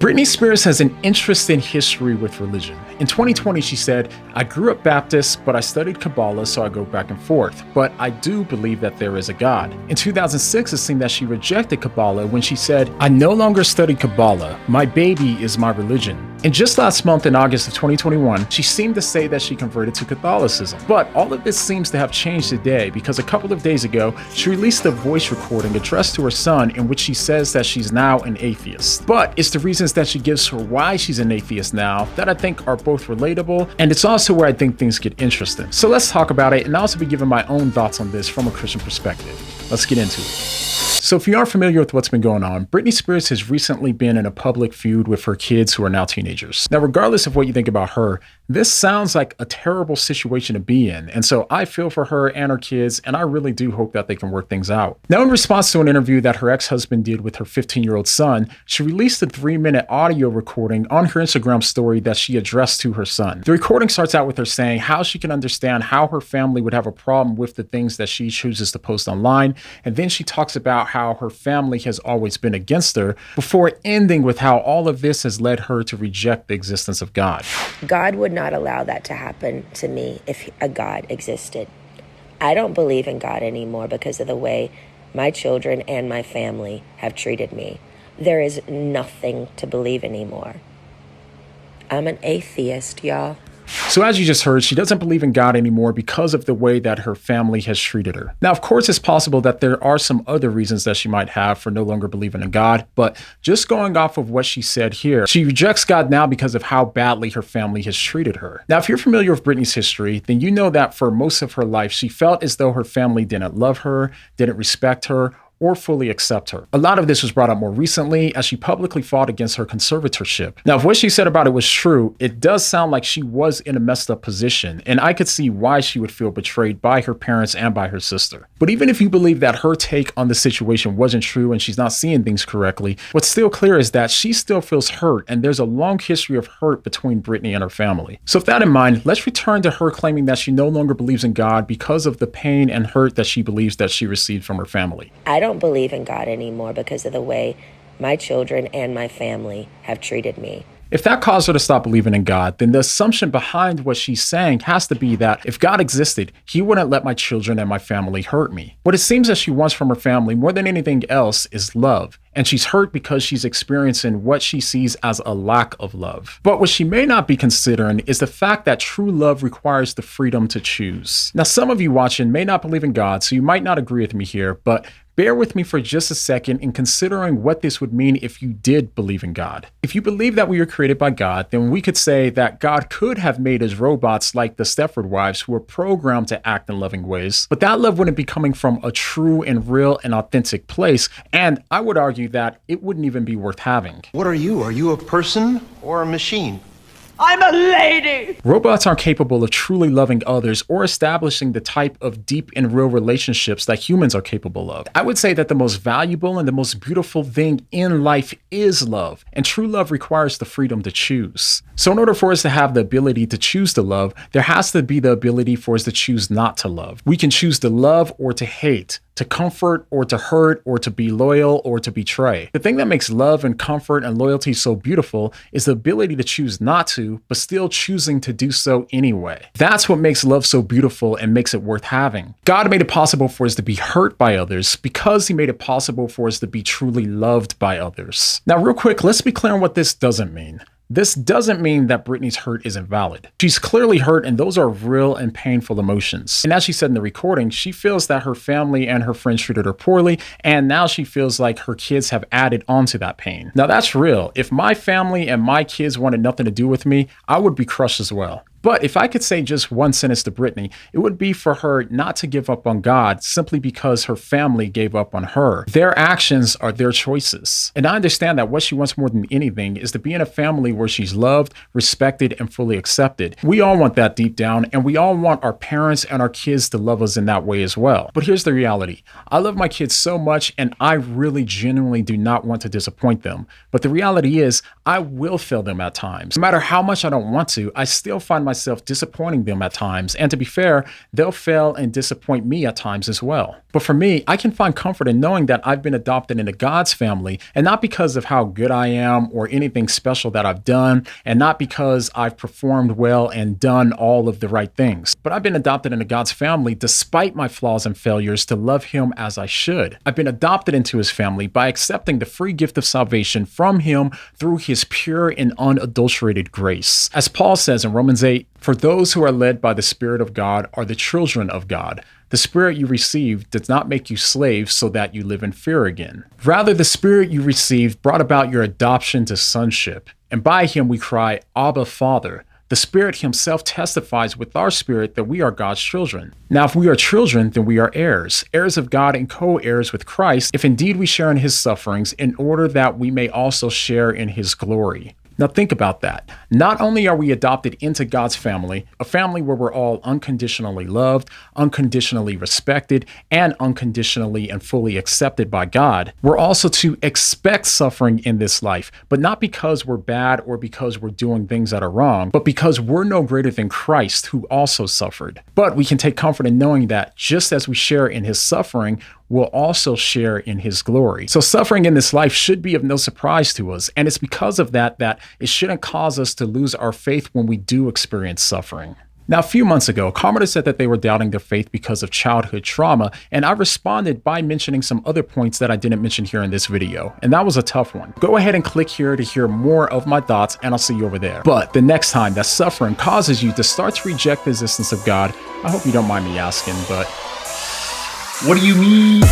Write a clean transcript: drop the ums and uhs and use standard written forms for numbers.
Britney Spears has an interesting history with religion. In 2020, she said, "I grew up Baptist, but I studied Kabbalah, so I go back and forth. But I do believe that there is a God." In 2006, it seemed that she rejected Kabbalah when she said, "I no longer study Kabbalah. My baby is my religion." And just last month, in August of 2021, she seemed to say that she converted to Catholicism. But all of this seems to have changed today because a couple of days ago, she released a voice recording addressed to her son in which she says that she's now an atheist. But it's the reasons that she gives for why she's an atheist now that I think are both relatable, and it's also where I think things get interesting. So let's talk about it, and I'll also be giving my own thoughts on this from a Christian perspective. Let's get into it. So if you aren't familiar with what's been going on, Britney Spears has recently been in a public feud with her kids who are now teenagers. Now, regardless of what you think about her, this sounds like a terrible situation to be in. And so I feel for her and her kids, and I really do hope that they can work things out. Now, in response to an interview that her ex-husband did with her 15-year-old son, she released a 3-minute audio recording on her Instagram story that she addressed to her son. The recording starts out with her saying how she can understand how her family would have a problem with the things that she chooses to post online. And then she talks about how her family has always been against her, before ending with how all of this has led her to reject the existence of God. God would not allow that to happen to me if a God existed. I don't believe in God anymore because of the way my children and my family have treated me. There is nothing to believe anymore. I'm an atheist, y'all. So as you just heard, she doesn't believe in God anymore because of the way that her family has treated her. Now, of course, it's possible that there are some other reasons that she might have for no longer believing in God, but just going off of what she said here, she rejects God now because of how badly her family has treated her. Now, if you're familiar with Britney's history, then you know that for most of her life, she felt as though her family didn't love her, didn't respect her, or fully accept her. A lot of this was brought up more recently as she publicly fought against her conservatorship. Now, if what she said about it was true, it does sound like she was in a messed up position, and I could see why she would feel betrayed by her parents and by her sister. But even if you believe that her take on the situation wasn't true and she's not seeing things correctly, what's still clear is that she still feels hurt, and there's a long history of hurt between Britney and her family. So with that in mind, let's return to her claiming that she no longer believes in God because of the pain and hurt that she believes that she received from her family. I don't believe in God anymore because of the way my children and my family have treated me. If that caused her to stop believing in God, then the assumption behind what she's saying has to be that if God existed, he wouldn't let my children and my family hurt me. What it seems that she wants from her family more than anything else is love. And she's hurt because she's experiencing what she sees as a lack of love. But what she may not be considering is the fact that true love requires the freedom to choose. Now, some of you watching may not believe in God, so you might not agree with me here, but bear with me for just a second in considering what this would mean if you did believe in God. If you believe that we were created by God, then we could say that God could have made us robots like the Stepford wives who were programmed to act in loving ways, but that love wouldn't be coming from a true and real and authentic place, and I would argue that it wouldn't even be worth having. What are you? Are you a person or a machine? I'm a lady! Robots aren't capable of truly loving others or establishing the type of deep and real relationships that humans are capable of. I would say that the most valuable and the most beautiful thing in life is love, and true love requires the freedom to choose. So in order for us to have the ability to choose to love, there has to be the ability for us to choose not to love. We can choose to love or to hate, to comfort or to hurt, or to be loyal or to betray. The thing that makes love and comfort and loyalty so beautiful is the ability to choose not to, but still choosing to do so anyway. That's what makes love so beautiful and makes it worth having. God made it possible for us to be hurt by others because he made it possible for us to be truly loved by others. Now, real quick, let's be clear on what this doesn't mean. This doesn't mean that Britney's hurt isn't valid. She's clearly hurt, and those are real and painful emotions. And as she said in the recording, she feels that her family and her friends treated her poorly, and now she feels like her kids have added on to that pain. Now that's real. If my family and my kids wanted nothing to do with me, I would be crushed as well. But if I could say just one sentence to Britney, it would be for her not to give up on God simply because her family gave up on her. Their actions are their choices. And I understand that what she wants more than anything is to be in a family where she's loved, respected, and fully accepted. We all want that deep down, and we all want our parents and our kids to love us in that way as well. But here's the reality. I love my kids so much, and I really genuinely do not want to disappoint them. But the reality is, I will fail them at times. No matter how much I don't want to, I still find myself disappointing them at times. And to be fair, they'll fail and disappoint me at times as well. But for me, I can find comfort in knowing that I've been adopted into God's family, and not because of how good I am or anything special that I've done, and not because I've performed well and done all of the right things. But I've been adopted into God's family despite my flaws and failures to love Him as I should. I've been adopted into His family by accepting the free gift of salvation from Him through His pure and unadulterated grace. As Paul says in Romans 8, "For those who are led by the Spirit of God are the children of God. The Spirit you received does not make you slaves so that you live in fear again. Rather, the Spirit you received brought about your adoption to sonship. And by Him we cry, Abba, Father." The Spirit Himself testifies with our spirit that we are God's children. Now, if we are children, then we are heirs, heirs of God and co-heirs with Christ, if indeed we share in His sufferings, in order that we may also share in His glory. Now think about that. Not only are we adopted into God's family, a family where we're all unconditionally loved, unconditionally respected, and unconditionally and fully accepted by God, we're also to expect suffering in this life, but not because we're bad or because we're doing things that are wrong, but because we're no greater than Christ, who also suffered. But we can take comfort in knowing that just as we share in His suffering, we'll also share in His glory. So suffering in this life should be of no surprise to us, and it's because of that it shouldn't cause us to lose our faith when we do experience suffering. Now, a few months ago, a commenter said that they were doubting their faith because of childhood trauma, and I responded by mentioning some other points that I didn't mention here in this video, and that was a tough one. Go ahead and click here to hear more of my thoughts, and I'll see you over there. But the next time that suffering causes you to start to reject the existence of God, I hope you don't mind me asking, but what do you mean?